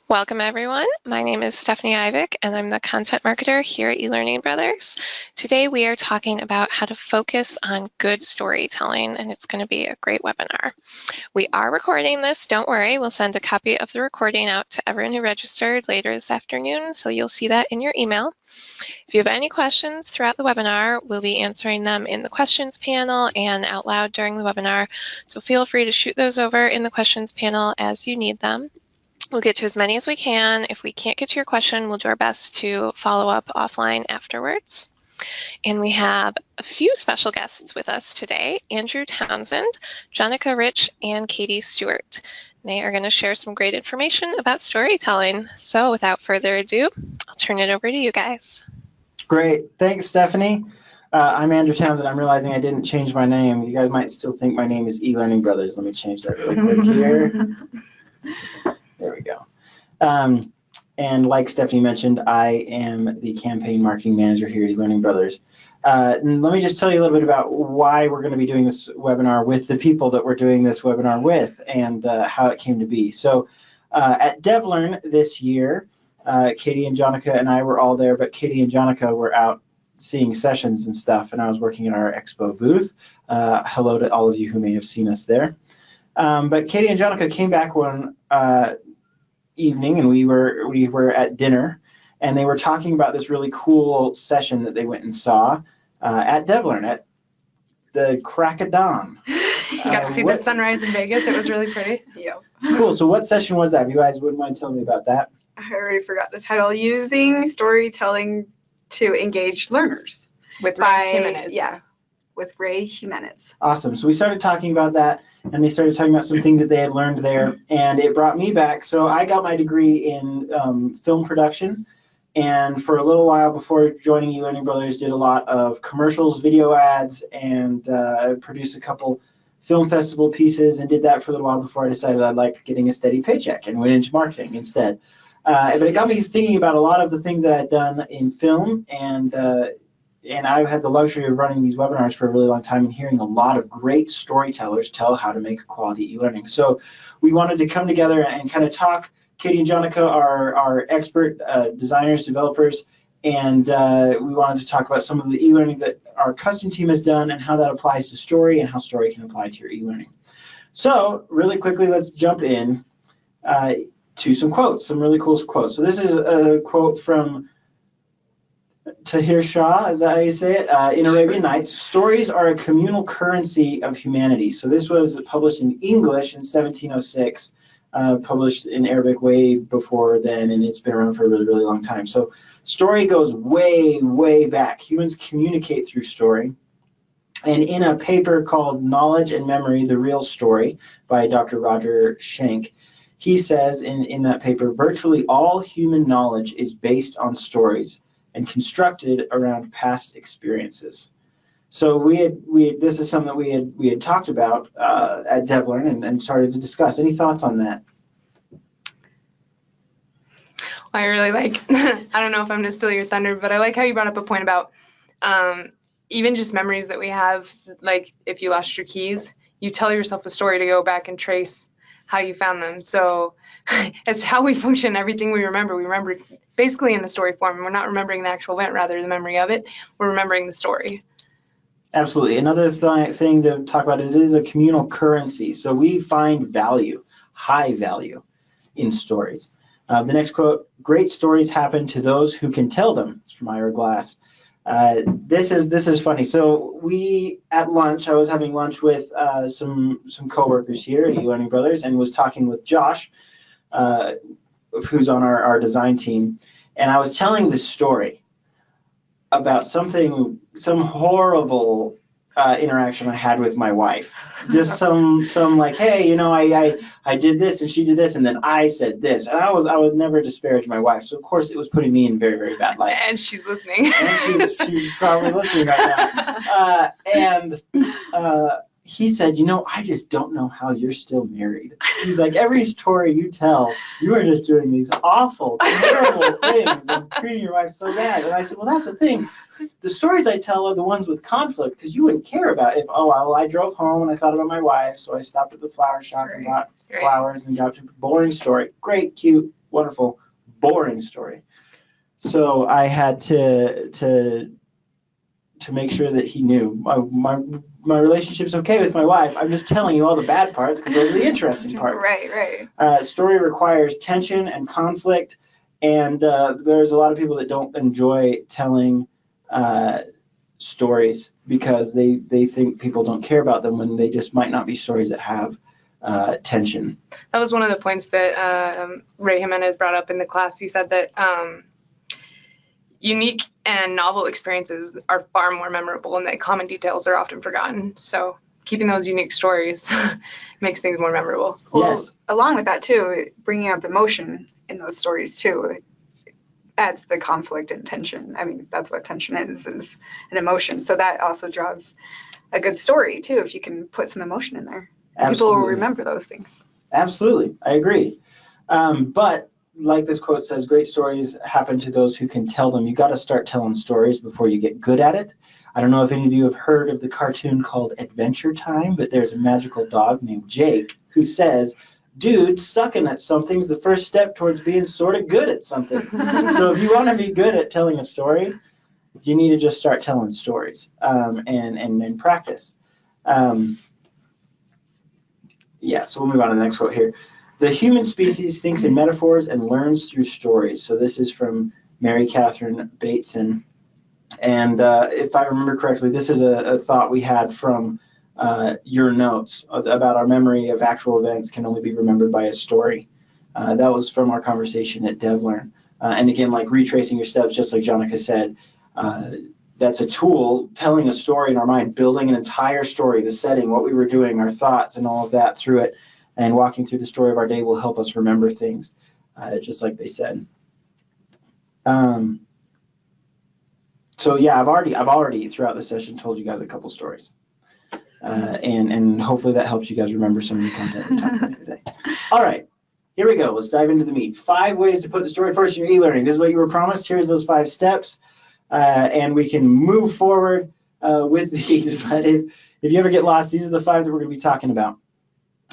Welcome everyone. My name is Stephanie Ivick and I'm the content marketer here at eLearning Brothers. Today we are talking about how to focus on good storytelling, and it's going to be a great webinar. We are recording this, don't worry. We'll send a copy of the recording out to everyone who registered later this afternoon, so you'll see that in your email. If you have any questions throughout the webinar, we'll be answering them in the questions panel and out loud during the webinar, so feel free to shoot those over in the questions panel as you need them. We'll get to as many as we can. If we can't get to your question, we'll do our best to follow up offline afterwards. And we have a few special guests with us today, Andrew Townsend, Jonica Rich, and Katie Stewart. They are going to share some great information about storytelling. So without further ado, I'll turn it over to you guys. Great. Thanks, Stephanie. I'm Andrew Townsend. I'm realizing I didn't change my name. You guys might still think my name is eLearning Brothers. Let me change that really quick here. There we go. And like Stephanie mentioned, I am the campaign marketing manager here at eLearning Brothers. And let me just tell you a little bit about why we're going to be doing this webinar with the people that we're doing this webinar with and how it came to be. So at DevLearn this year, Katie and Jonica and I were all there, but Katie and Jonica were out seeing sessions and stuff, and I was working in our expo booth. Hello to all of you who may have seen us there. But Katie and Jonica came back one evening, and we were at dinner, and they were talking about this really cool session that they went and saw at DevLearn at the crack of dawn. You got to see the sunrise in Vegas. It was really pretty. Yeah. Cool. So what session was that? If you guys wouldn't mind telling me about that. I already forgot the title. Using storytelling to engage learners. With Ray Jimenez. Yeah, with Ray Jimenez. Awesome. So we started talking about that, and they started talking about some things that they had learned there, and it brought me back. So I got my degree in film production, and for a little while before joining eLearning Brothers, did a lot of commercials, video ads, and produced a couple film festival pieces, and did that for a little while before I decided I'd like getting a steady paycheck and went into marketing instead. But it got me thinking about a lot of the things that I'd done in film, and I've had the luxury of running these webinars for a really long time and hearing a lot of great storytellers tell how to make quality e-learning. So we wanted to come together and kind of talk. Katie and Jonica are expert designers, developers, and we wanted to talk about some of the e-learning that our custom team has done and how that applies to story and how story can apply to your e-learning. So really quickly, let's jump in to some quotes, some really cool quotes. So this is a quote from Tahir Shah, is that how you say it? In Arabian Nights, stories are a communal currency of humanity. So this was published in English in 1706, published in Arabic way before then, and it's been around for a really, really long time. So story goes way, way back. Humans communicate through story. And in a paper called Knowledge and Memory, The Real Story by Dr. Roger Schenck, he says in that paper, virtually all human knowledge is based on stories and constructed around past experiences. So this is something that we had talked about at DevLearn and started to discuss. Any thoughts on that? I really like, I don't know if I'm going to steal your thunder, but I like how you brought up a point about even just memories that we have, like if you lost your keys, you tell yourself a story to go back and trace how you found them. So it's how we function. Everything we remember basically in a story form. We're not remembering the actual event, rather the memory of it. We're remembering the story. Absolutely. Another thing to talk about is a communal currency. So we find value, high value, in stories. The next quote, great stories happen to those who can tell them. It's from Ira Glass. This is funny. So at lunch, I was having lunch with some coworkers here at eLearning Brothers, and was talking with Josh, who's on our design team, and I was telling this story about some horrible interaction I had with my wife. Just some like, hey, I did this and she did this and then I said this, and I would never disparage my wife. So of course it was putting me in very, very bad light. And she's listening. And she's probably listening right now. He said, I just don't know how you're still married. He's like, every story you tell, you are just doing these awful, terrible things and treating your wife so bad. And I said, well, that's the thing. The stories I tell are the ones with conflict, because you wouldn't care about if, I drove home and I thought about my wife, so I stopped at the flower shop and got flowers and got a boring story. Great, cute, wonderful, boring story. So I had to make sure that he knew. My relationship's okay with my wife. I'm just telling you all the bad parts because those are the interesting parts. Right. Story requires tension and conflict, and there's a lot of people that don't enjoy telling stories because they think people don't care about them when they just might not be stories that have tension. That was one of the points that Ray Jimenez brought up in the class. He said that unique and novel experiences are far more memorable and that common details are often forgotten. So keeping those unique stories makes things more memorable. Well, Yes. along with that too, bringing up emotion in those stories too adds the conflict and tension. I mean, that's what tension is an emotion. So that also draws a good story too, if you can put some emotion in there. Absolutely. People will remember those things. Absolutely, I agree. But like this quote says, great stories happen to those who can tell them. You got to start telling stories before you get good at it. I don't know if any of you have heard of the cartoon called Adventure Time, but there's a magical dog named Jake who says, dude, sucking at something's the first step towards being sort of good at something. So if you want to be good at telling a story, you need to just start telling stories and practice. Yeah, so we'll move on to the next quote here. The human species thinks in metaphors and learns through stories. So this is from Mary Catherine Bateson. And if I remember correctly, this is a thought we had from your notes about our memory of actual events can only be remembered by a story. That was from our conversation at DevLearn. And again, like retracing your steps, just like Jonica said, that's a tool, telling a story in our mind, building an entire story, the setting, what we were doing, our thoughts, and all of that through it. And walking through the story of our day will help us remember things, just like they said. So yeah, I've already throughout the session told you guys a couple stories, and hopefully that helps you guys remember some of the content we talked about today. All right, here we go. Let's dive into the meat. 5 ways to put the story first in your e-learning. This is what you were promised. Here's those 5 steps, and we can move forward with these. But if you ever get lost, these are the 5 that we're going to be talking about.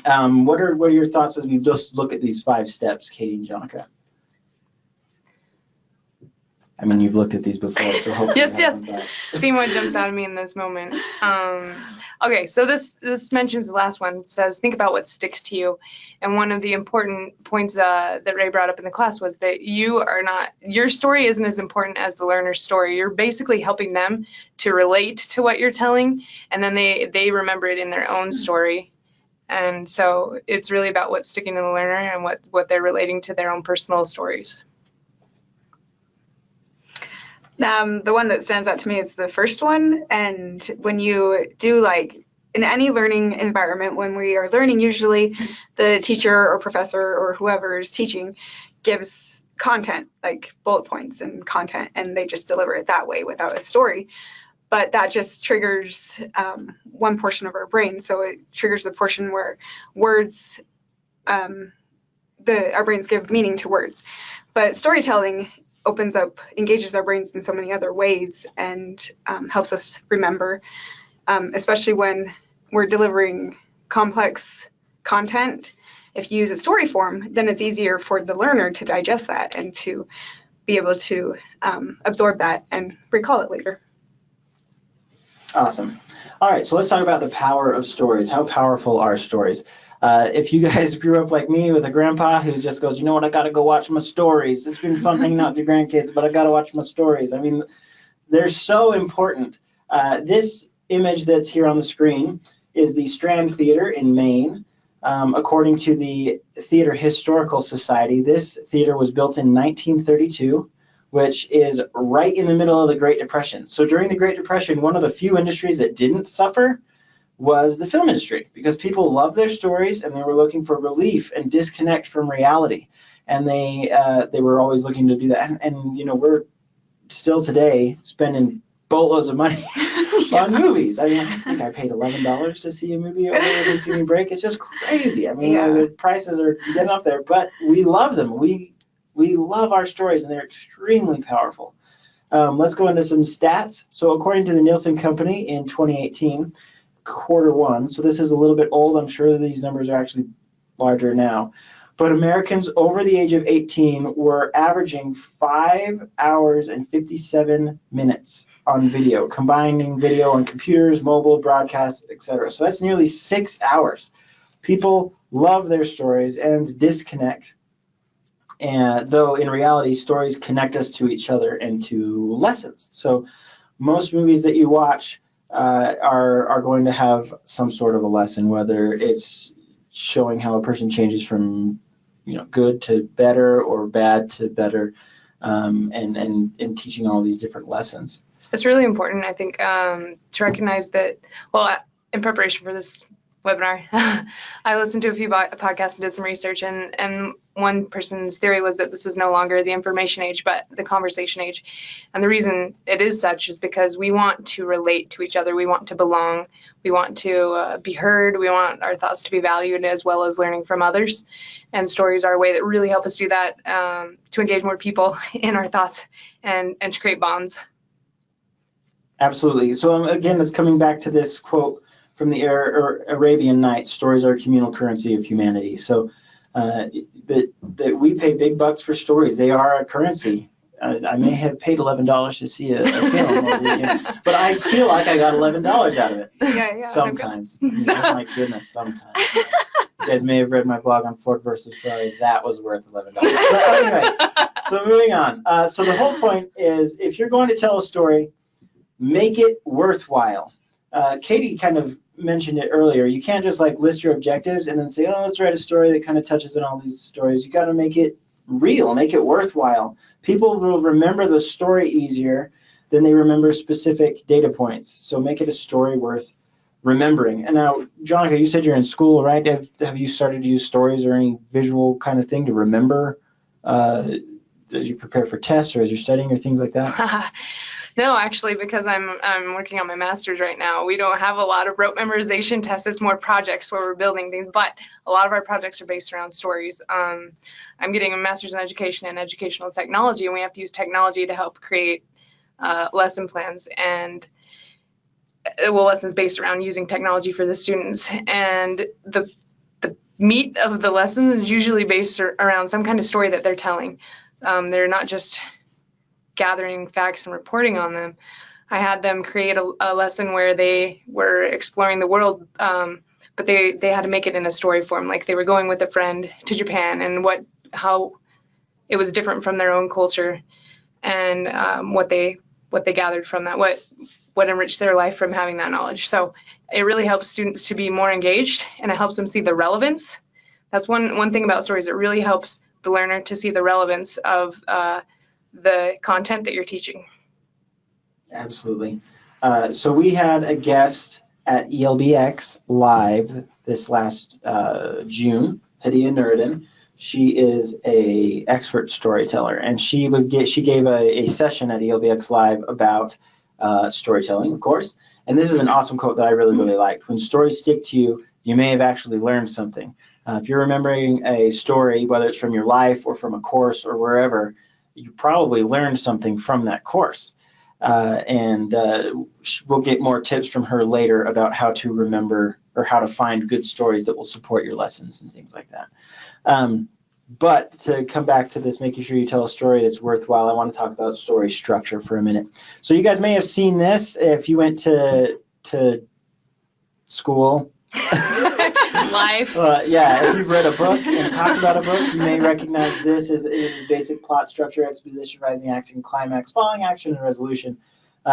What are your thoughts as we just look at these 5 steps, Katie and Jonica? I mean, you've looked at these before, so hopefully. Yes. Seeing what jumps out at me in this moment. Okay, so this mentions the last one. Says think about what sticks to you, and one of the important points that Ray brought up in the class was that your story isn't as important as the learner's story. You're basically helping them to relate to what you're telling, and then they remember it in their own story. And so it's really about what's sticking to the learner and what they're relating to their own personal stories. The one that stands out to me is the first one. And when you do, like, in any learning environment, when we are learning, usually the teacher or professor or whoever is teaching gives content, like bullet points and content, and they just deliver it that way without a story. But that just triggers one portion of our brain. So it triggers the portion where words, our brains give meaning to words. But storytelling engages our brains in so many other ways and helps us remember, especially when we're delivering complex content. If you use a story form, then it's easier for the learner to digest that and to be able to absorb that and recall it later. Awesome. All right, so let's talk about the power of stories. How powerful are stories? If you guys grew up like me with a grandpa who just goes, you know what, I got to go watch my stories. It's been fun hanging out with your grandkids, but I got to watch my stories. I mean, they're so important. This image that's here on the screen is the Strand Theater in Maine. According to the Theater Historical Society, this theater was built in 1932. Which is right in the middle of the Great Depression. So during the Great Depression, one of the few industries that didn't suffer was the film industry, because people loved their stories and they were looking for relief and disconnect from reality. And they were always looking to do that. And you know, we're still today spending boatloads of money on movies. I mean, I think I paid $11 to see a movie over at Thanksgiving break. It's just crazy. I mean, the prices are getting up there, but we love them. We love our stories, and they're extremely powerful. Let's go into some stats. So according to the Nielsen Company in 2018, quarter 1, so this is a little bit old. I'm sure these numbers are actually larger now. But Americans over the age of 18 were averaging 5 hours and 57 minutes on video, combining video on computers, mobile, broadcasts, etc. So that's nearly 6 hours. People love their stories and disconnect. And though in reality, stories connect us to each other and to lessons. So most movies that you watch are going to have some sort of a lesson, whether it's showing how a person changes from good to better or bad to better, and teaching all these different lessons. It's really important, I think, to recognize that, well, in preparation for this webinar, I listened to a few podcasts and did some research, and one person's theory was that this is no longer the information age, but the conversation age. And the reason it is such is because we want to relate to each other. We want to belong. We want to be heard. We want our thoughts to be valued as well as learning from others. And stories are a way that really help us do that, to engage more people in our thoughts and to create bonds. Absolutely. So again, it's coming back to this quote from the Arabian Nights: stories are a communal currency of humanity. So that we pay big bucks for stories. They are a currency. I may have paid $11 to see a film over the weekend, but I feel like I got $11 out of it. Yeah. Sometimes. Oh my goodness, sometimes. You guys may have read my blog on Ford versus Ferrari. That was worth $11. But anyway, so moving on. So the whole point is, if you're going to tell a story, make it worthwhile. Katie kind of mentioned it earlier. You can't just list your objectives and then say, oh, let's write a story that kind of touches on all these stories. You got to make it real, make it worthwhile. People will remember the story easier than they remember specific data points. So make it a story worth remembering. And now, Jonica, you said you're in school, right? Have you started to use stories or any visual kind of thing to remember as you prepare for tests or as you're studying or things like that? No, actually, because I'm working on my master's right now, we don't have a lot of rote memorization tests. It's more projects where we're building things, but a lot of our projects are based around stories. I'm getting a master's in education and educational technology, and we have to use technology to help create lesson plans and lessons based around using technology for the students. And the meat of the lesson is usually based around some kind of story that they're telling. They're not just gathering facts and reporting on them. I had them create a lesson where they were exploring the world, but they had to make it in a story form, like they were going with a friend to Japan and how it was different from their own culture, and what they gathered from that, what enriched their life from having that knowledge. So it really helps students to be more engaged, and it helps them see the relevance. That's one thing about stories. It really helps the learner to see the relevance of the content that you're teaching. Absolutely. So we had a guest at ELBX Live this last June, Petyon Erdan. She is a expert storyteller, and she gave a session at ELBX Live about storytelling, of course. And this is an awesome quote that I really, really liked. When stories stick to you, you may have actually learned something. If you're remembering a story, whether it's from your life or from a course or wherever, you probably learned something from that course. And we'll get more tips from her later about how to remember or how to find good stories that will support your lessons and things like that. But to come back to this, making sure you tell a story that's worthwhile, I want to talk about story structure for a minute. So you guys may have seen this if you went to school. Life. Yeah, if you've read a book and talked about a book, you may recognize this as basic plot structure: exposition, rising action, climax, falling action, and resolution.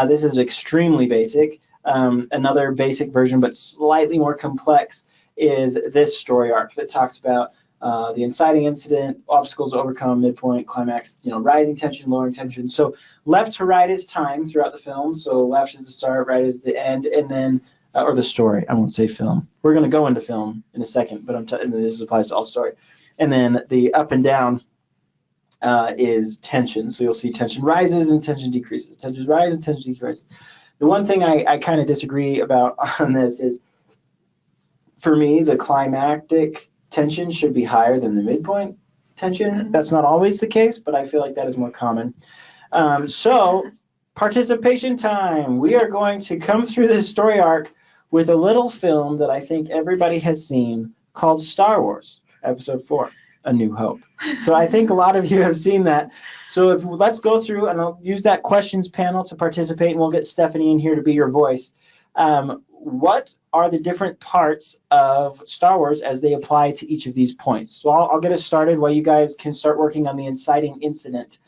This is extremely basic. Another basic version, but slightly more complex, is this story arc that talks about the inciting incident, obstacles to overcome, midpoint, climax, rising tension, lowering tension. So left to right is time throughout the film. So left is the start, right is the end, and then or the story. I won't say film. We're going to go into film in a second, but this applies to all story. And then the up and down is tension. So you'll see tension rises and tension decreases. Tension rises and tension decreases. The one thing I kind of disagree about on this is, for me, the climactic tension should be higher than the midpoint tension. That's not always the case, but I feel like that is more common. So participation time. We are going to come through this story arc with a little film that I think everybody has seen called Star Wars Episode 4. A New Hope. So I think a lot of you have seen that. So let's go through, and I'll use that questions panel to participate, and we'll get Stephanie in here to be your voice. What are the different parts of Star Wars as they apply to each of these points? So I'll get us started while you guys can start working on the inciting incident.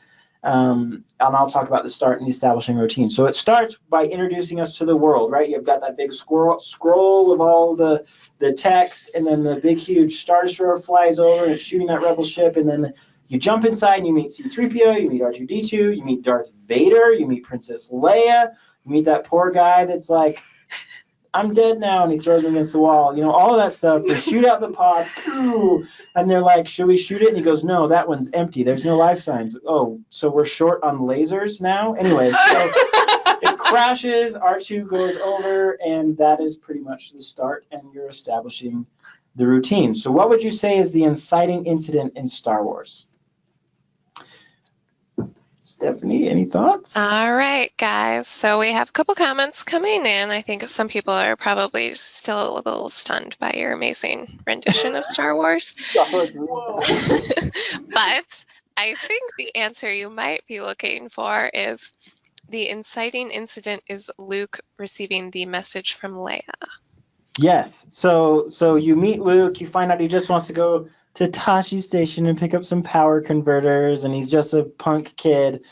And I'll talk about the start and the establishing routine. So it starts by introducing us to the world, right? You've got that big scroll of all the text, and then the big, huge Star Destroyer flies over and it's shooting that rebel ship, and then you jump inside and you meet C-3PO, you meet R2-D2, you meet Darth Vader, you meet Princess Leia, you meet that poor guy that's like, I'm dead now, and he throws me against the wall. You know, all of that stuff. They shoot out the pod, and they're like, should we shoot it? And he goes, no, that one's empty. There's no life signs. Oh, so we're short on lasers now? Anyway, so it crashes, R2 goes over, and that is pretty much the start, and you're establishing the routine. So what would you say is the inciting incident in Star Wars? Stephanie, any thoughts? All right, guys. So we have a couple comments coming in. I think some people are probably still a little stunned by your amazing rendition of Star Wars. Whoa. But I think the answer you might be looking for is the inciting incident is Luke receiving the message from Leia. Yes. So you meet Luke, you find out he just wants to go to Tashi Station and pick up some power converters, and he's just a punk kid,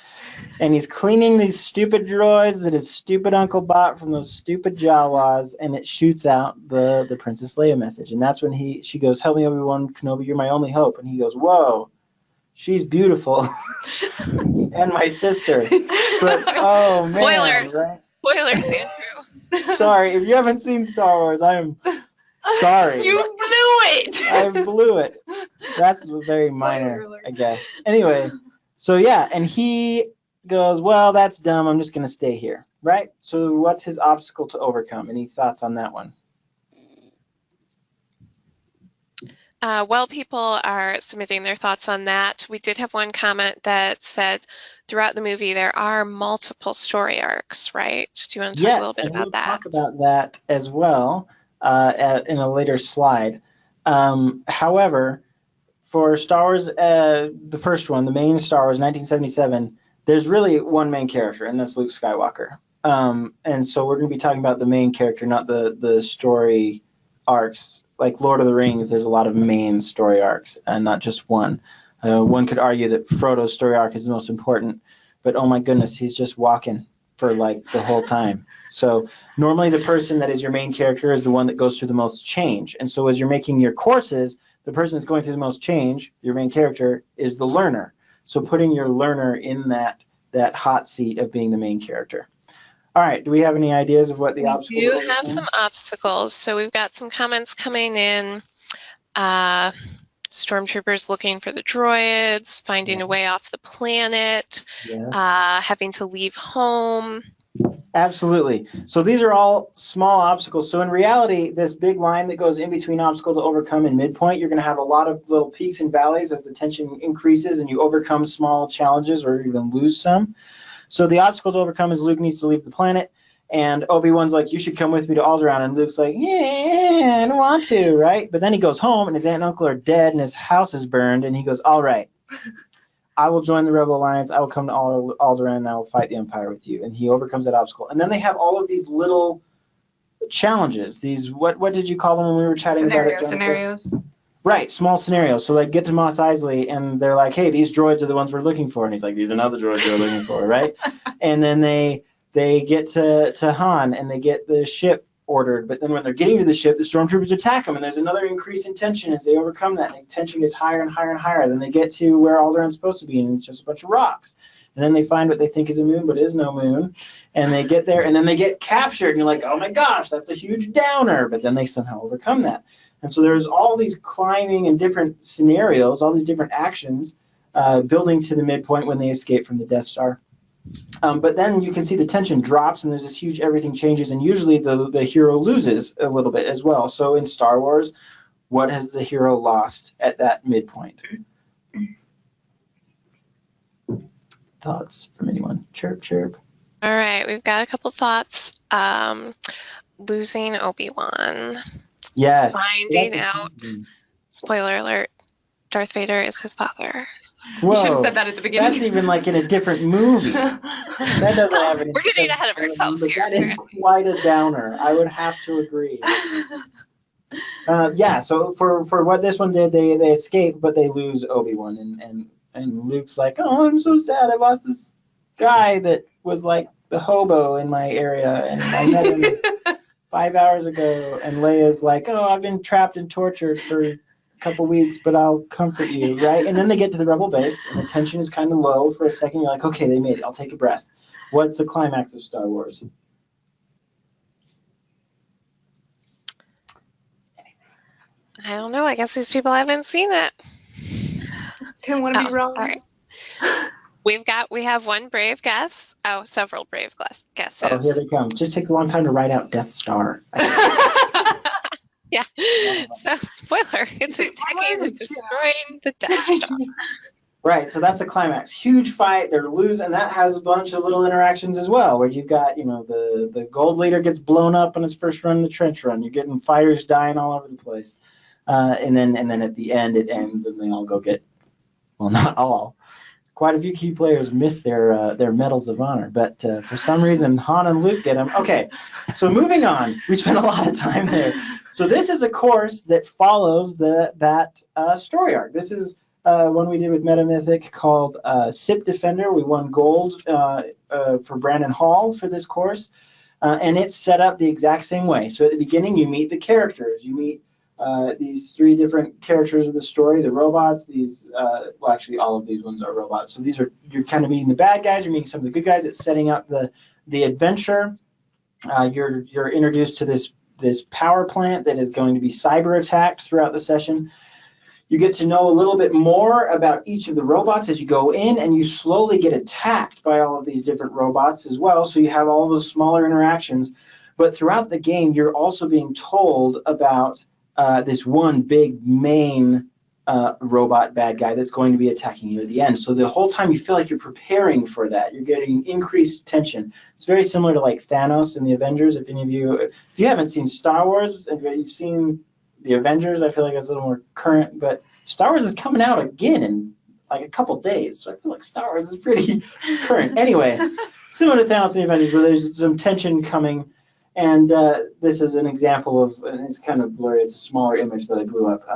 and he's cleaning these stupid droids that his stupid uncle bought from those stupid Jawas, and it shoots out the Princess Leia message. And that's when she goes, help me, Obi-Wan Kenobi, you're my only hope. And he goes, whoa, she's beautiful. And my sister. But, oh, man. Spoilers. Right? Spoilers, Andrew. Sorry, if you haven't seen Star Wars, I'm sorry. You blew it. I blew it. That's very minor, I guess. Anyway, so yeah, and he goes, well, that's dumb. I'm just going to stay here, right? So what's his obstacle to overcome? Any thoughts on that one? While people are submitting their thoughts on that, we did have one comment that said throughout the movie there are multiple story arcs, right? Do you want to talk a little bit about that? Yes, we'll talk about that as well in a later slide. However, for Star Wars, the first one, the main Star Wars, 1977, there's really one main character, and that's Luke Skywalker. And so we're going to be talking about the main character, not the story arcs. Like Lord of the Rings, there's a lot of main story arcs, and not just one. One could argue that Frodo's story arc is the most important, but oh my goodness, he's just walking for like the whole time. So normally the person that is your main character is the one that goes through the most change. And so as you're making your courses, the person that's going through the most change, your main character, is the learner. So putting your learner in that hot seat of being the main character. All right, do we have any ideas of what the obstacles are? We do have some obstacles. So we've got some comments coming in. Stormtroopers looking for the droids, finding a way off the planet, having to leave home. Absolutely. So these are all small obstacles. So in reality, this big line that goes in between obstacle to overcome and midpoint, you're going to have a lot of little peaks and valleys as the tension increases and you overcome small challenges or even lose some. So the obstacle to overcome is Luke needs to leave the planet, and Obi-Wan's like, you should come with me to Alderaan, and Luke's like, yeah, I don't want to, right? But then he goes home, and his aunt and uncle are dead, and his house is burned, and he goes, all right, I will join the Rebel Alliance, I will come to Alderaan, and I will fight the Empire with you. And he overcomes that obstacle. And then they have all of these little challenges, these, what did you call them when we were chatting about it, Jonica? Scenarios. Right, small scenarios. So like get to Mos Eisley and they're like, hey, these droids are the ones we're looking for. And he's like, these are not the droids we're looking for, right? And then they get to Han and they get the ship ordered. But then when they're getting to the ship, the stormtroopers attack them. And there's another increase in tension as they overcome that. And the tension gets higher and higher and higher. Then they get to where Alderaan's supposed to be and it's just a bunch of rocks. And then they find what they think is a moon, but is no moon. And they get there and then they get captured. And you're like, oh my gosh, that's a huge downer. But then they somehow overcome that. And so there's all these climbing and different scenarios, all these different actions building to the midpoint when they escape from the Death Star. But then you can see the tension drops and there's this huge everything changes. And usually the hero loses a little bit as well. So in Star Wars, what has the hero lost at that midpoint? Thoughts from anyone? Chirp, chirp. All right, we've got a couple thoughts. Losing Obi-Wan. Yes. Finding out, spoiler alert, Darth Vader is his father. You should have Whoa, said that at the beginning. that's even like in a different movie. That doesn't have any. We're getting ahead of ourselves but here. That is quite a downer. I would have to agree. Yeah. So for what this one did, they escape, but they lose Obi-Wan, and Luke's like, oh, I'm so sad. I lost this guy that was like the hobo in my area, and I met him 5 hours ago. And Leia's like, oh, I've been trapped and tortured for a couple weeks, but I'll comfort you, right? And then they get to the rebel base, and the tension is kind of low for a second. You're like, okay, they made it. I'll take a breath. What's the climax of Star Wars? I don't know. I guess these people haven't seen it. Didn't want to be wrong. All right. We have one brave guess. Oh, several brave guesses. Oh, here they come. Just takes a long time to write out Death Star. Yeah. So, spoiler, it's attacking and destroying the Death Star. Right, so that's the climax. Huge fight, they're losing, and that has a bunch of little interactions as well, where you've got, the gold leader gets blown up on his first run, the trench run. You're getting fighters dying all over the place. And then at the end, it ends, and they all go get, well, not all. Quite a few key players miss their medals of honor, but for some reason, Han and Luke get them. Okay, so moving on. We spent a lot of time there. So this is a course that follows that story arc. This is one we did with MetaMythic called SIP Defender. We won gold for Brandon Hall for this course, and it's set up the exact same way. So at the beginning, you meet the characters. You meet these 3 different characters of the story, the robots. Well, actually, all of these ones are robots. So you're kind of meeting the bad guys. You're meeting some of the good guys. It's setting up the adventure. You're introduced to this power plant that is going to be cyber attacked throughout the session. You get to know a little bit more about each of the robots as you go in, and you slowly get attacked by all of these different robots as well. So you have all those smaller interactions. But throughout the game, you're also being told about this one big main robot bad guy that's going to be attacking you at the end. So the whole time you feel like you're preparing for that. You're getting increased tension. It's very similar to like Thanos in the Avengers. If you haven't seen Star Wars, if you've seen the Avengers, I feel like it's a little more current, but Star Wars is coming out again in like a couple days. So I feel like Star Wars is pretty current. Anyway, similar to Thanos in the Avengers, where there's some tension coming. And this is an example of, and it's kind of blurry, it's a smaller image that I blew up.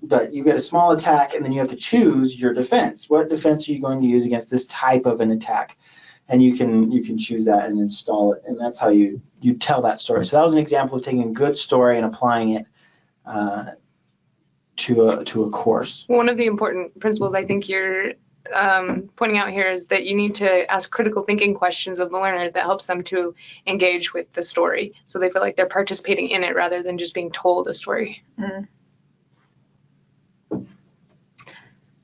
But you get a small attack, and then you have to choose your defense. What defense are you going to use against this type of an attack? And you can choose that and install it, and that's how you tell that story. So that was an example of taking a good story and applying it to a course. One of the important principles I think you're pointing out here is that you need to ask critical thinking questions of the learner that helps them to engage with the story, so they feel like they're participating in it rather than just being told a story. Mm.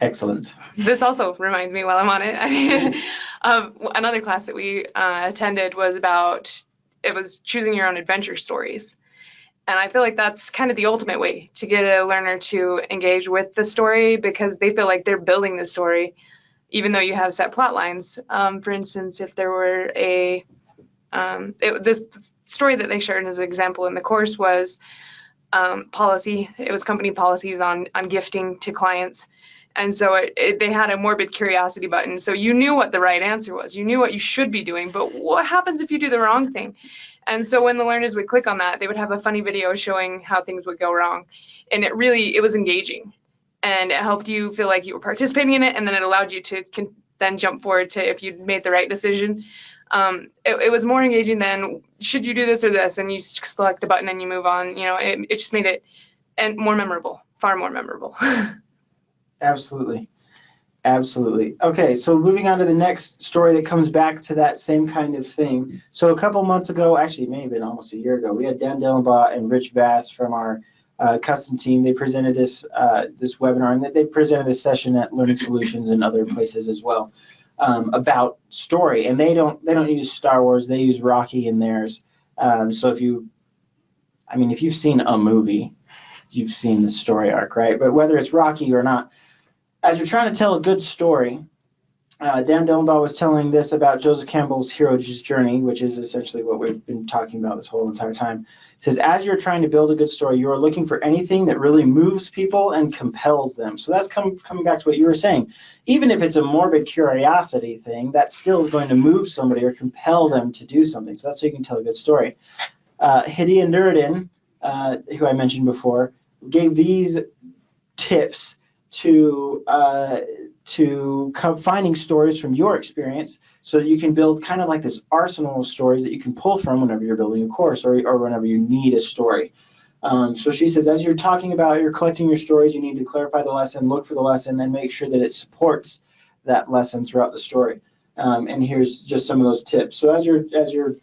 Excellent. This also reminds me, while I'm on it, of another class that we attended was choosing your own adventure stories. And I feel like that's kind of the ultimate way to get a learner to engage with the story, because they feel like they're building the story, even though you have set plot lines. For instance, if there were this story that they shared as an example in the course was policy. It was company policies on gifting to clients. And so they had a morbid curiosity button. So you knew what the right answer was. You knew what you should be doing, but what happens if you do the wrong thing? And so when the learners would click on that, they would have a funny video showing how things would go wrong. And it was engaging. And it helped you feel like you were participating in it. And then it allowed you to then jump forward to if you'd made the right decision. It was more engaging than, should you do this or this? And you select a button and you move on. It just made it more memorable, far more memorable. Absolutely. Okay, so moving on to the next story that comes back to that same kind of thing. So a couple months ago, actually it may have been almost a year ago, we had Dan Dellenbaugh and Rich Vass from our custom team. They presented this webinar, and they presented this session at Learning Solutions and other places as well, about story. And they don't use Star Wars, they use Rocky in theirs. So if you've seen a movie, you've seen the story arc, right? But whether it's Rocky or not, as you're trying to tell a good story, Dan Dellenbaugh was telling this about Joseph Campbell's hero's journey, which is essentially what we've been talking about this whole entire time. It says, as you're trying to build a good story, you are looking for anything that really moves people and compels them. So that's coming back to what you were saying. Even if it's a morbid curiosity thing, that still is going to move somebody or compel them to do something. So that's how you can tell a good story. Petyon Erdan, who I mentioned before, gave these tips to finding stories from your experience so that you can build kind of like this arsenal of stories that you can pull from whenever you're building a course or whenever you need a story. So she says, as you're collecting your stories, you need to clarify the lesson, look for the lesson, and make sure that it supports that lesson throughout the story. And here's just some of those tips. So as you're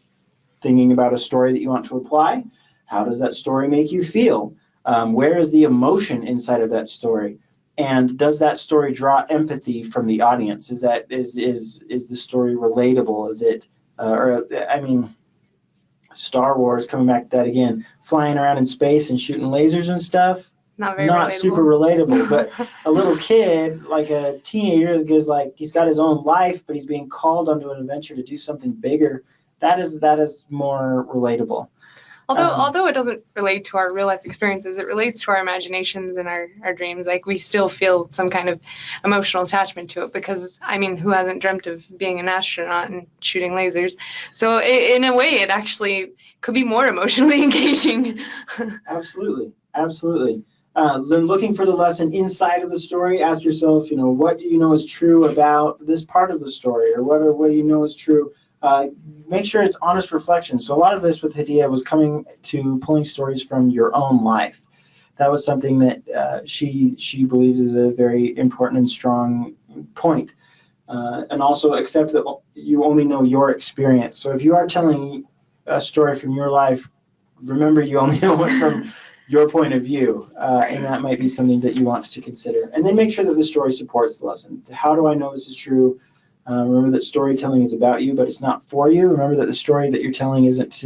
thinking about a story that you want to apply, how does that story make you feel? Where is the emotion inside of that story? And does that story draw empathy from the audience? Is the story relatable? Is it, Star Wars, coming back to that again, flying around in space and shooting lasers and stuff? Not very relatable. Super relatable, but a little kid, like a teenager, is like he's got his own life, but he's being called onto an adventure to do something bigger. That is more relatable. Although it doesn't relate to our real life experiences, it relates to our imaginations and our dreams. Like, we still feel some kind of emotional attachment to it because, who hasn't dreamt of being an astronaut and shooting lasers? So in a way, it actually could be more emotionally engaging. Absolutely. Then looking for the lesson inside of the story, ask yourself, what do you know is true about this part of the story, or what do you know is true? Make sure it's honest reflection. So a lot of this with Hadiya was coming to pulling stories from your own life. That was something that she believes is a very important and strong point. And also accept that you only know your experience. So if you are telling a story from your life, remember you only know it from your point of view, and that might be something that you want to consider. And then make sure that the story supports the lesson. How do I know this is true? Remember that storytelling is about you, but it's not for you. Remember that the story that you're telling isn't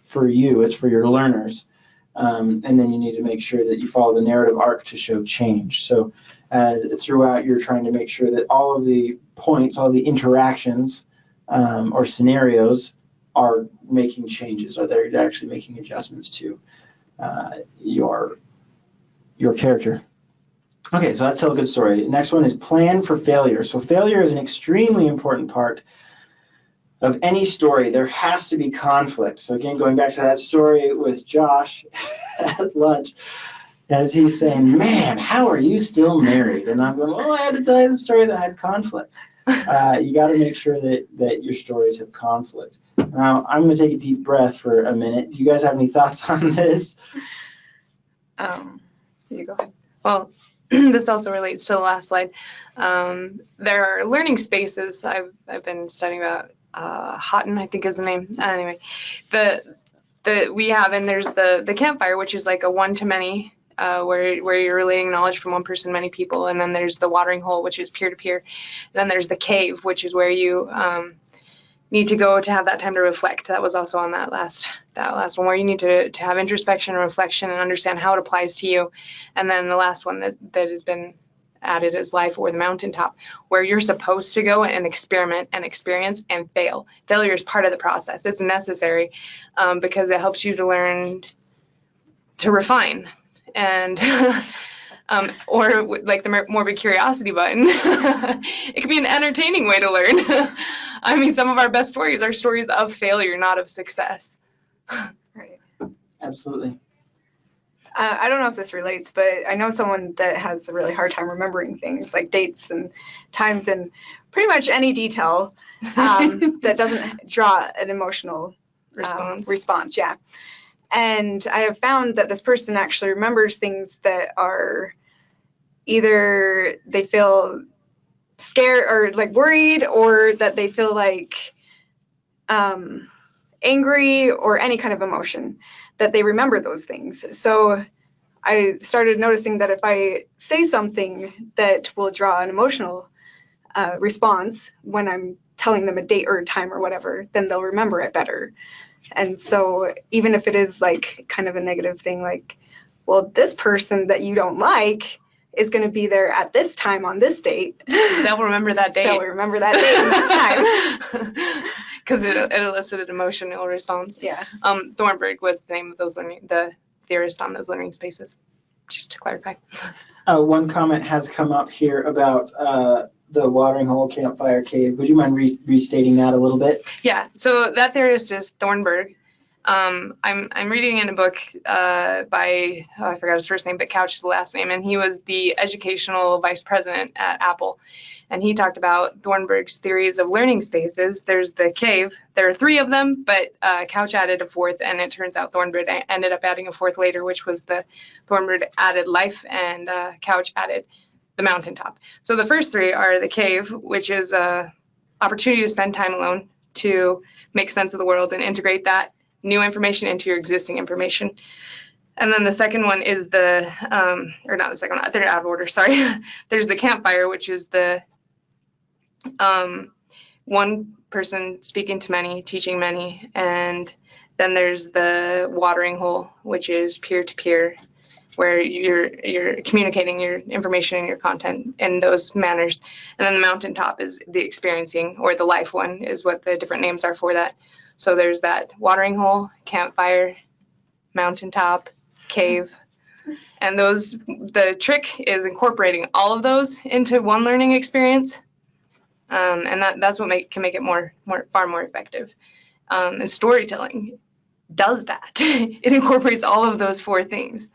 for you, it's for your learners. And then you need to make sure that you follow the narrative arc to show change. So throughout, you're trying to make sure that all of the points, all the interactions or scenarios are making changes, or they're actually making adjustments to your character. Okay, so that's tell a good story. Next one is plan for failure. So failure is an extremely important part of any story. There has to be conflict. So again, going back to that story with Josh at lunch, as he's saying, man, how are you still married? And I'm going, well, I had to tell you the story that had conflict. You got to make sure that your stories have conflict. Now, I'm going to take a deep breath for a minute. Do you guys have any thoughts on this? You go ahead. Well, this also relates to the last slide. There are learning spaces. I've been studying about Houghton, I think is the name. Anyway, we have, and there's the campfire, which is like a one-to-many, where you're relating knowledge from one person to many people, and then there's the watering hole, which is peer-to-peer. Then there's the cave, which is where you need to go to have that time to reflect. That was also on that last one, where you need to have introspection and reflection and understand how it applies to you. And then the last one that has been added is life or the mountaintop, where you're supposed to go and experiment and experience and fail. Failure is part of the process. It's necessary because it helps you to learn to refine. And or like the morbid curiosity button, it can be an entertaining way to learn. Some of our best stories are stories of failure, not of success. Right. Absolutely. I don't know if this relates, but I know someone that has a really hard time remembering things like dates and times and pretty much any detail that doesn't draw an emotional response. Yeah. And I have found that this person actually remembers things that are either they feel scared or like worried, or that they feel like angry, or any kind of emotion, that they remember those things. So I started noticing that if I say something that will draw an emotional response when I'm telling them a date or a time or whatever, then they'll remember it better. And so even if it is like kind of a negative thing, like, well, this person that you don't like is going to be there at this time on this date. They'll remember that date. They'll remember that date and that time. Because it elicited emotional response. Yeah. Thornburg was the name of the theorist on those learning spaces, just to clarify. One comment has come up here about the watering hole, campfire, cave. Would you mind restating that a little bit? Yeah, so that theorist is Thornburg. I'm reading in a book by, I forgot his first name, but Couch is the last name, and he was the educational vice president at Apple. And he talked about Thornburg's theories of learning spaces. There's the cave. There are 3 of them, but Couch added a 4th, and it turns out Thornburg ended up adding a 4th later, which was the Thornburg added life, and Couch added the mountaintop. So the first 3 are the cave, which is an opportunity to spend time alone to make sense of the world and integrate that new information into your existing information. And then the second one is or not the second one, they're out of order, sorry. There's the campfire, which is the one person speaking to many, teaching many. And then there's the watering hole, which is peer-to-peer, where you're communicating your information and your content in those manners. And then the mountaintop is the experiencing, or the life one is what the different names are for that. So there's that watering hole, campfire, mountaintop, cave. And the trick is incorporating all of those into one learning experience. And that's what can make it far more effective. And storytelling does that. It incorporates all of those 4 things.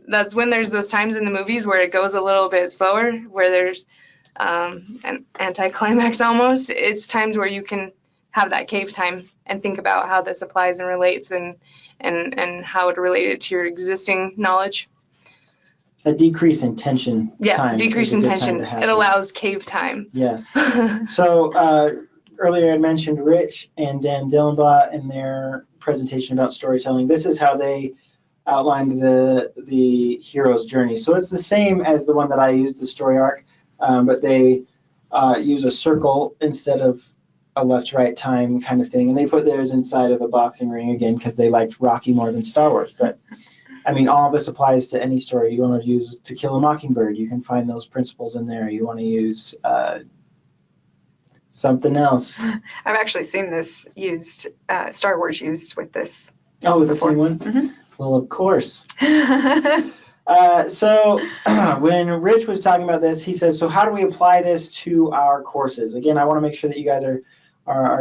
That's when there's those times in the movies where it goes a little bit slower, where there's an anticlimax almost. It's times where you can have that cave time and think about how this applies and relates and how it related to your existing knowledge. A decrease in tension. Yes, time decrease in tension. It allows cave time. Yes. So earlier I mentioned Rich and Dan Dillenbaugh in their presentation about storytelling. This is how they outlined the hero's journey. So it's the same as the one that I used, the story arc, but they use a circle instead of a left-right time kind of thing. And they put theirs inside of a boxing ring again because they liked Rocky more than Star Wars. But I mean, all of this applies to any story. You want to use To Kill a Mockingbird, you can find those principles in there. You want to use something else. I've actually seen this used, Star Wars used with this. Oh, with before. the same one? Mm-hmm. Well, of course. So when Rich was talking about this, he says, so how do we apply this to our courses? Again, I want to make sure that you guys are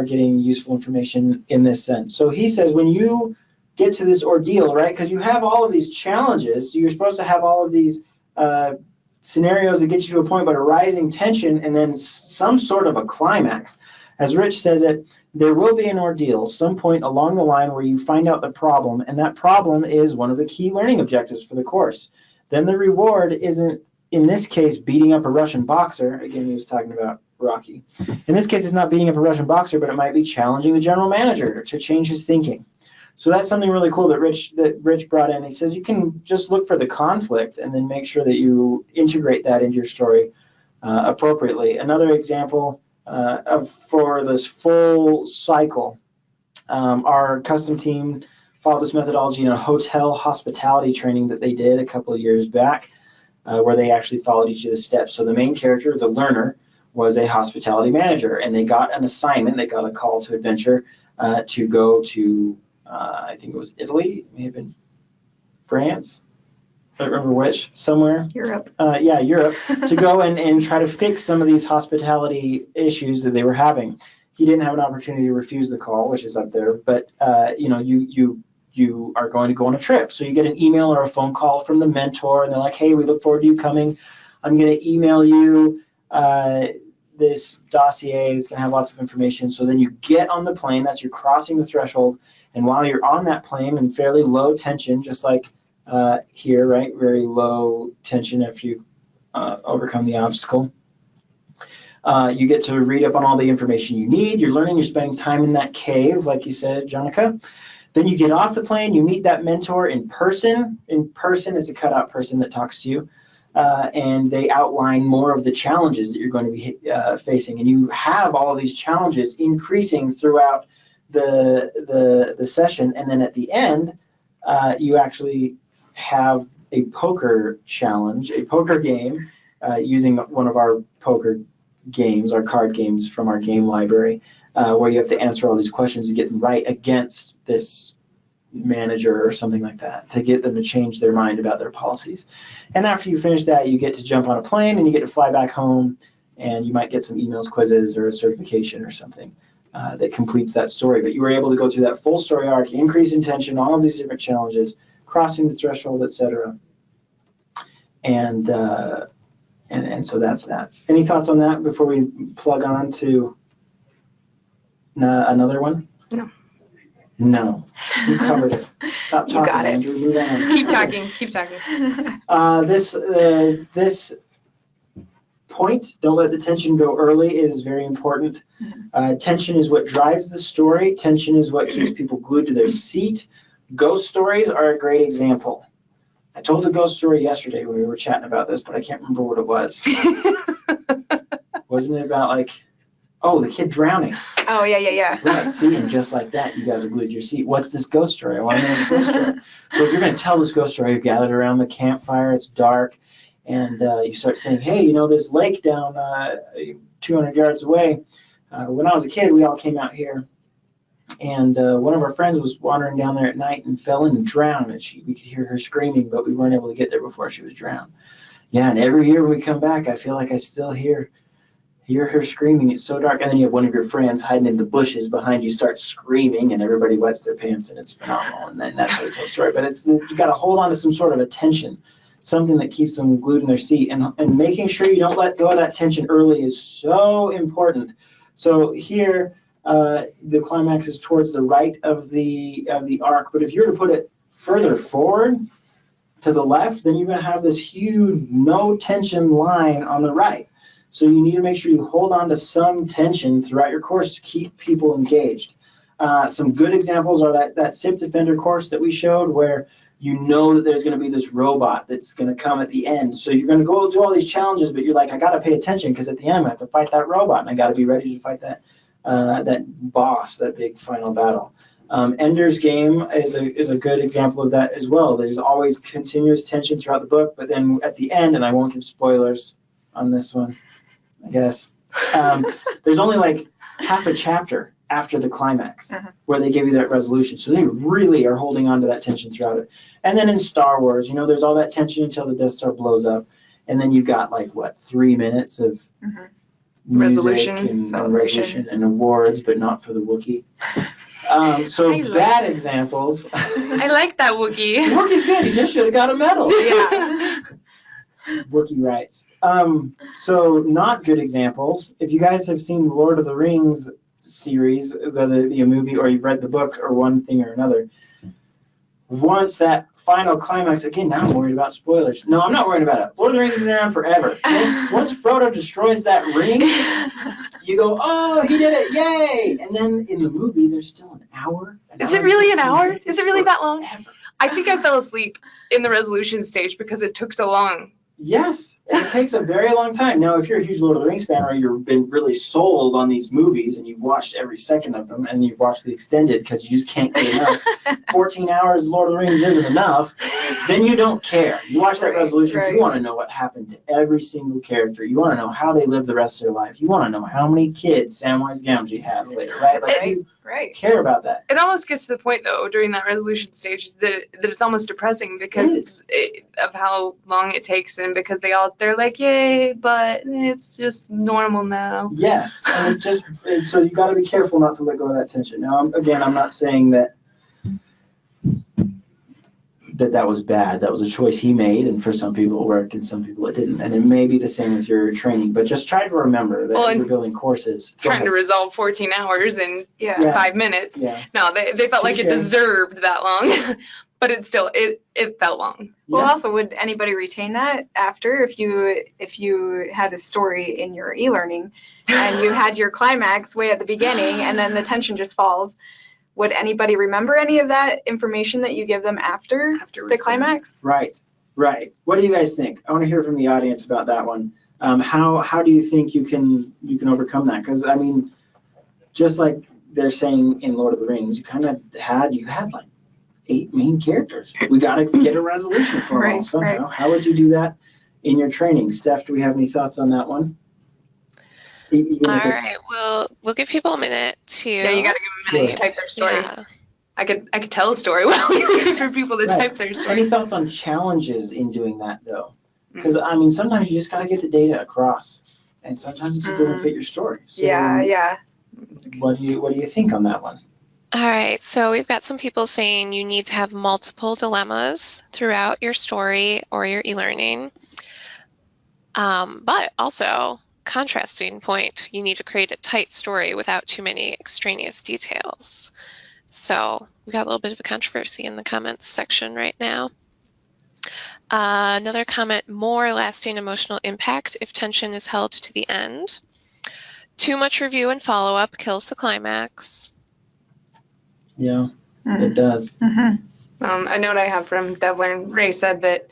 getting useful information in this sense. So he says, when you get to this ordeal, right, because you have all of these challenges, you're supposed to have all of these scenarios that get you to a point, but a rising tension and then some sort of a climax. As Rich says it, there will be an ordeal, some point along the line where you find out the problem, and that problem is one of the key learning objectives for the course. Then the reward isn't, in this case, beating up a Russian boxer. Again, he was talking about Rocky. In this case, it's not beating up a Russian boxer, but it might be challenging the general manager to change his thinking. So that's something really cool that Rich brought in. He says you can just look for the conflict and then make sure that you integrate that into your story appropriately. Another example for this full cycle, our custom team followed this methodology in a hotel hospitality training that they did a couple of years back, where they actually followed each of the steps. So the main character, the learner, was a hospitality manager, and they got an assignment, they got a call to adventure to go to, I think it was Italy, it may have been France, I don't remember which, somewhere. Europe. Yeah, Europe, to go and try to fix some of these hospitality issues that they were having. He didn't have an opportunity to refuse the call, which is up there, but you are going to go on a trip. So you get an email or a phone call from the mentor, and they're like, hey, we look forward to you coming. I'm going to email you this dossier. It's going to have lots of information. So then you get on the plane. That's you're crossing the threshold. And while you're on that plane in fairly low tension, just like here, right, very low tension after you overcome the obstacle, you get to read up on all the information you need. You're learning. You're spending time in that cave, like you said, Jonica. Then you get off the plane, you meet that mentor in person. In person, it's a cutout person that talks to you, and they outline more of the challenges that you're going to be facing. And you have all of these challenges increasing throughout the session, and then at the end, you actually have a poker challenge, a poker game, using one of our poker games, our card games from our game library, where you have to answer all these questions and get them right against this manager or something like that to get them to change their mind about their policies. And after you finish that, you get to jump on a plane and you get to fly back home, and you might get some emails, quizzes, or a certification or something that completes that story. But you were able to go through that full story arc, increase in tension, all of these different challenges, crossing the threshold, etc. And so that's that. Any thoughts on that before we plug on to another one? No. No. You covered it. Stop talking, You got it. Andrew. Move on. Keep talking. Keep talking. This point, don't let the tension go early, is very important. Tension is what drives the story. Tension is what keeps people glued to their seat. Ghost stories are a great example. I told a ghost story yesterday when we were chatting about this, but I can't remember what it was. Wasn't it about the kid drowning? Oh, yeah. Right, see, and just like that, you guys are glued to your seat. What's this ghost story? I want to know this ghost story. So if you're going to tell this ghost story, you're gathered around the campfire, it's dark, and you start saying, hey, this lake down 200 yards away, when I was a kid, we all came out here, and one of our friends was wandering down there at night and fell in and drowned, and we could hear her screaming, but we weren't able to get there before she was drowned. Yeah, and every year when we come back, I feel like I still hear her screaming. It's so dark. And then you have one of your friends hiding in the bushes behind you, start screaming, and everybody wets their pants, and it's phenomenal. And then that's how you tell a story. But you got to hold on to some sort of a tension, something that keeps them glued in their seat. And making sure you don't let go of that tension early is so important. So here, the climax is towards the right of the arc. But if you were to put it further forward to the left, then you're going to have this huge no tension line on the right. So you need to make sure you hold on to some tension throughout your course to keep people engaged. Some good examples are that SIP Defender course that we showed, where you know that there's going to be this robot that's going to come at the end. So you're going to go do all these challenges, but you're like, I got to pay attention because at the end I'm going to have to fight that robot, and I got to be ready to fight that boss, that big final battle. Ender's Game is a good example of that as well. There's always continuous tension throughout the book, but then at the end, and I won't give spoilers on this one, I guess, there's only half a chapter after the climax where they give you that resolution. So they really are holding on to that tension throughout it. And then in Star Wars, there's all that tension until the Death Star blows up. And then you've got 3 minutes of Resolution and awards, but not for the Wookiee. Bad examples. I like that Wookiee. Wookiee's good. He just should have got a medal. Yeah. Wookiee rights. So not good examples. If you guys have seen the Lord of the Rings series, whether it be a movie or you've read the book or one thing or another, once that final climax, again, now I'm worried about spoilers. No, I'm not worried about it. Lord of the Rings has been around forever. Once Frodo destroys that ring, you go, oh, he did it, yay! And then in the movie, there's still an hour. Is it really an hour? Minutes. Is it really that long? Forever. I think I fell asleep in the resolution stage because it took so long. Yes, and it takes a very long time. Now, if you're a huge Lord of the Rings fan or you've been really sold on these movies and you've watched every second of them and you've watched the extended because you just can't get enough, 14 hours Lord of the Rings isn't enough, then you don't care. You watch that resolution, you want to know what happened to every single character. You want to know how they live the rest of their life. You want to know how many kids Samwise Gamgee has later, right? You care about that. It almost gets to the point, though, during that resolution stage that it's almost depressing because of how long it takes and because they're like, yay, but it's just normal now. Yes, and so you got to be careful not to let go of that tension. Now, again, I'm not saying that was bad. That was a choice he made, and for some people it worked and some people it didn't. And it may be the same with your training, but just try to remember that as you're building courses. Trying to resolve 14 hours in 5 minutes. Yeah. No, they felt like it deserved that long. But it felt long. Well, also, would anybody retain that after if you had a story in your e-learning and you had your climax way at the beginning and then the tension just falls? Would anybody remember any of that information that you give them after the climax? Right. What do you guys think? I want to hear from the audience about that one. How do you think you can overcome that? Because I mean, just like they're saying in Lord of the Rings, you had like 8 main characters. We got to get a resolution for them all somehow. Right. How would you do that in your training? Steph, do we have any thoughts on that one? All right, we'll give people a minute to. Yeah, you got to give them a minute to type their story. Yeah. I could tell a story well for people to type their story. Any thoughts on challenges in doing that though? Because I mean, sometimes you just got to get the data across, and sometimes it just doesn't fit your story. So yeah. What do you think on that one? All right, so we've got some people saying you need to have multiple dilemmas throughout your story or your e-learning, but also contrasting point, you need to create a tight story without too many extraneous details. So we got a little bit of a controversy in the comments section right now. Another comment, more lasting emotional impact if tension is held to the end. Too much review and follow-up kills the climax. Yeah, it does. A note I have from DevLearn, Ray said that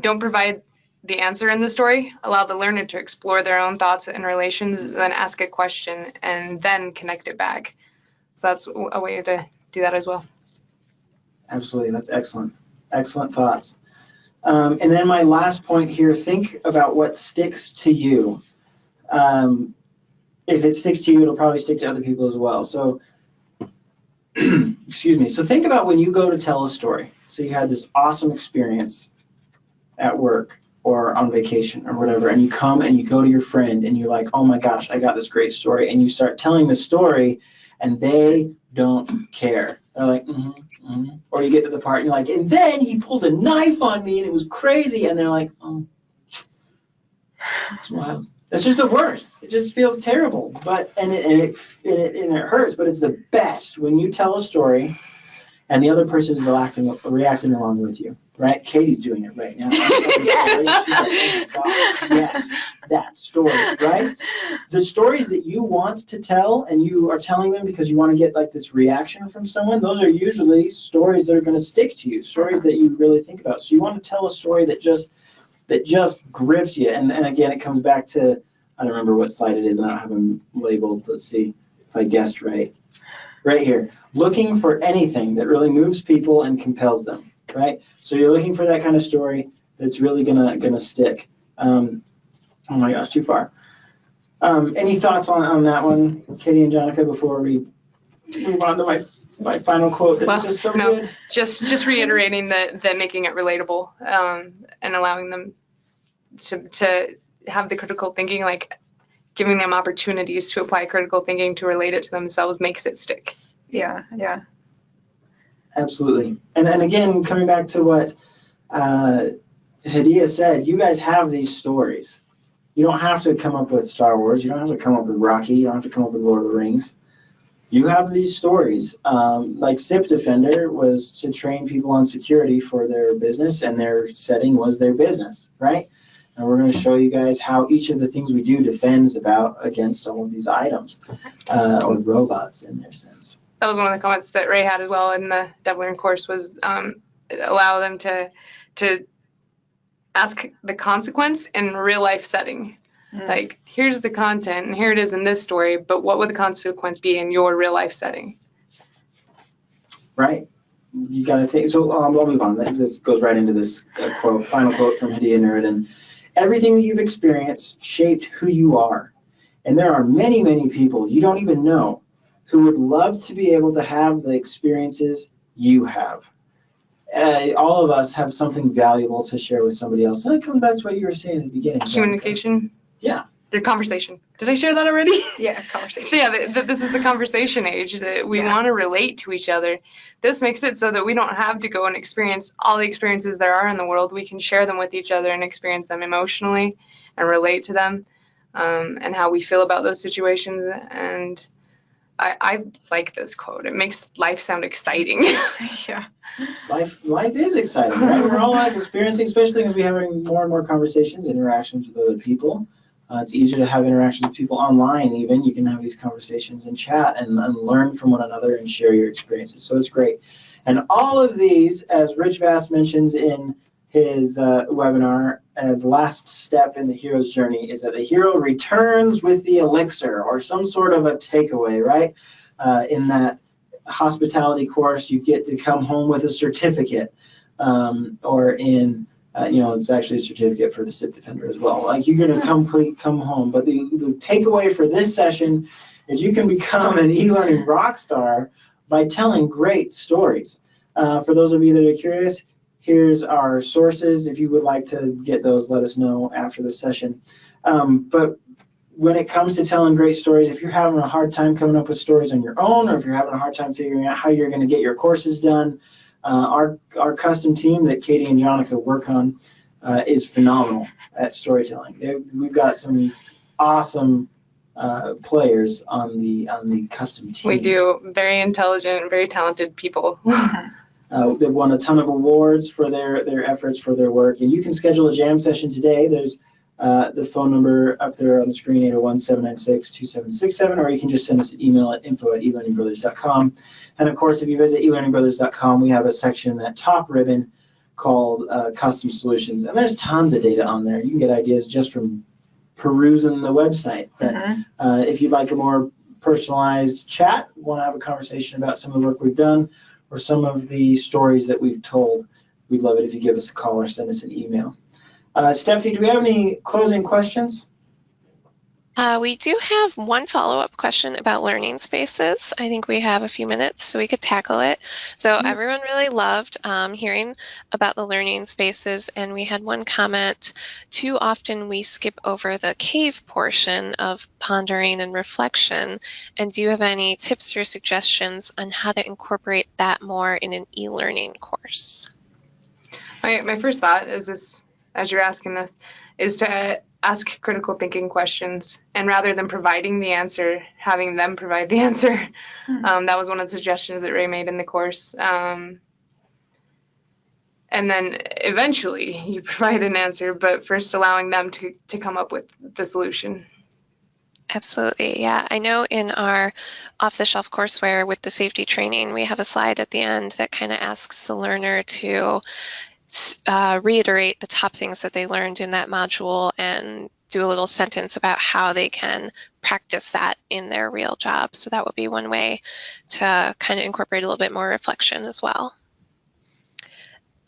don't provide the answer in the story, allow the learner to explore their own thoughts and relations, then ask a question, and then connect it back. So that's a way to do that as well. Absolutely, that's excellent. Excellent thoughts. And then my last point here, think about what sticks to you. If it sticks to you, it'll probably stick to other people as well. So, excuse me. So think about when you go to tell a story. So you had this awesome experience at work or on vacation or whatever, and you come and you go to your friend and you're like, oh my gosh, I got this great story. And you start telling the story and they don't care. They're like, Or you get to the part and you're like, and then he pulled a knife on me and it was crazy. And they're like, oh, it's wild. It's just the worst. It just feels terrible. And it hurts, but it's the best when you tell a story and the other person is reacting along with you, right? Katie's doing it right now. Yes. Like, oh my gosh, yes, that story, right? The stories that you want to tell and you are telling them because you want to get like this reaction from someone, those are usually stories that are going to stick to you, stories that you really think about. So you want to tell a story that just grips you. And again, it comes back to, I don't remember what slide it is, and I don't have them labeled. Let's see if I guessed right. Right here, looking for anything that really moves people and compels them, right? So you're looking for that kind of story that's really gonna stick. Oh my gosh, too far. Any thoughts on that one, Katie and Jonica, before we move on to my final quote that was just so good? Just reiterating that making it relatable and allowing them to have the critical thinking, like giving them opportunities to apply critical thinking to relate it to themselves makes it stick. Yeah. Absolutely. And again, coming back to what Hadia said, you guys have these stories. You don't have to come up with Star Wars. You don't have to come up with Rocky. You don't have to come up with Lord of the Rings. You have these stories. Like SIP Defender was to train people on security for their business, and their setting was their business, right? And we're going to show you guys how each of the things we do defends against all of these items, or robots in their sense. That was one of the comments that Ray had as well in the DevLearn course, was allow them to ask the consequence in real life setting. Like, here's the content and here it is in this story, but what would the consequence be in your real life setting? Right. You got to think. So I'll move on. This goes right into this final quote from Petyon Erdan. Everything that you've experienced shaped who you are. And there are many, many people you don't even know who would love to be able to have the experiences you have. All of us have something valuable to share with somebody else. And it comes back to what you were saying at the beginning. Communication. Yeah. The conversation. Did I share that already? Yeah, conversation. Yeah, this is the conversation age, that we want to relate to each other. This makes it so that we don't have to go and experience all the experiences there are in the world. We can share them with each other and experience them emotionally and relate to them, and how we feel about those situations. And I like this quote. It makes life sound exciting. Yeah. Life is exciting, right? We're all experiencing, especially as we're having more and more conversations, interactions with other people. It's easier to have interactions with people online even. You can have these conversations and chat and learn from one another and share your experiences. So it's great. And all of these, as Rich Vass mentions in his webinar, the last step in the hero's journey is that the hero returns with the elixir or some sort of a takeaway, right? In that hospitality course, you get to come home with a certificate, or in it's actually a certificate for the SIP defender as well. Like, you're going to come home. But the takeaway for this session is you can become an e-learning rock star by telling great stories. For those of you that are curious, here's our sources. If you would like to get those, let us know after the session. But when it comes to telling great stories, if you're having a hard time coming up with stories on your own, or if you're having a hard time figuring out how you're going to get your courses done, our custom team that Katie and Jonica work on is phenomenal at storytelling. We've got some awesome players on the custom team. We do. Very intelligent, very talented people. They've won a ton of awards for their efforts, for their work. And you can schedule a jam session today. There's the phone number up there on the screen, 801-796-2767, or you can just send us an email at info@elearningbrothers.com. And of course, if you visit elearningbrothers.com, we have a section, that top ribbon, called Custom Solutions. And there's tons of data on there. You can get ideas just from perusing the website. But if you'd like a more personalized chat, want to have a conversation about some of the work we've done or some of the stories that we've told, we'd love it if you give us a call or send us an email. Stephanie, do we have any closing questions? We do have one follow-up question about learning spaces. I think we have a few minutes so we could tackle it. So everyone really loved hearing about the learning spaces, and we had one comment: too often we skip over the cave portion of pondering and reflection. And do you have any tips or suggestions on how to incorporate that more in an e-learning course? My first thought is this, as you're asking this, is to ask critical thinking questions, and rather than providing the answer, having them provide the answer. That was one of the suggestions that Ray made in the course. And then eventually you provide an answer, but first allowing them to come up with the solution. Absolutely, yeah. I know in our off-the-shelf courseware with the safety training, we have a slide at the end that kind of asks the learner to reiterate the top things that they learned in that module and do a little sentence about how they can practice that in their real job. So that would be one way to kind of incorporate a little bit more reflection as well.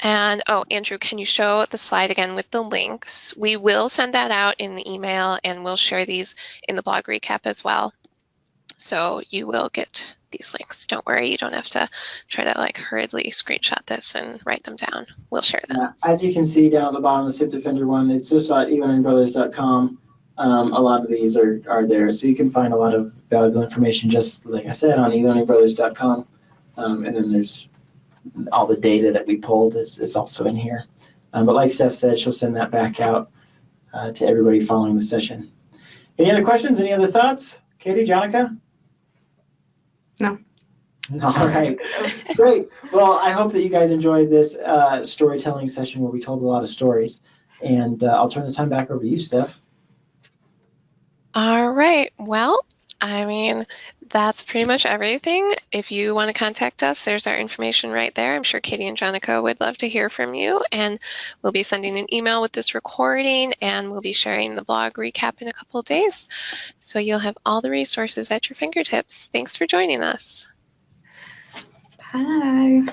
And, oh, Andrew, can you show the slide again with the links? We will send that out in the email, and we'll share these in the blog recap as well. So you will get these links. Don't worry, you don't have to try to hurriedly screenshot this and write them down. We'll share them. As you can see down at the bottom of the SIP Defender one, it's just at eLearningBrothers.com. A lot of these are there, so you can find a lot of valuable information, just like I said, on eLearningBrothers.com. And then there's all the data that we pulled is also in here. But like Steph said, she'll send that back out to everybody following the session. Any other questions? Any other thoughts? Katie, Jonica? No. All right, great. Well, I hope that you guys enjoyed this storytelling session where we told a lot of stories. And I'll turn the time back over to you, Steph. All right. Well, I mean, that's pretty much everything. If you want to contact us, there's our information right there. I'm sure Katie and Jonica would love to hear from you, and we'll be sending an email with this recording, and we'll be sharing the blog recap in a couple of days. So you'll have all the resources at your fingertips. Thanks for joining us. Bye.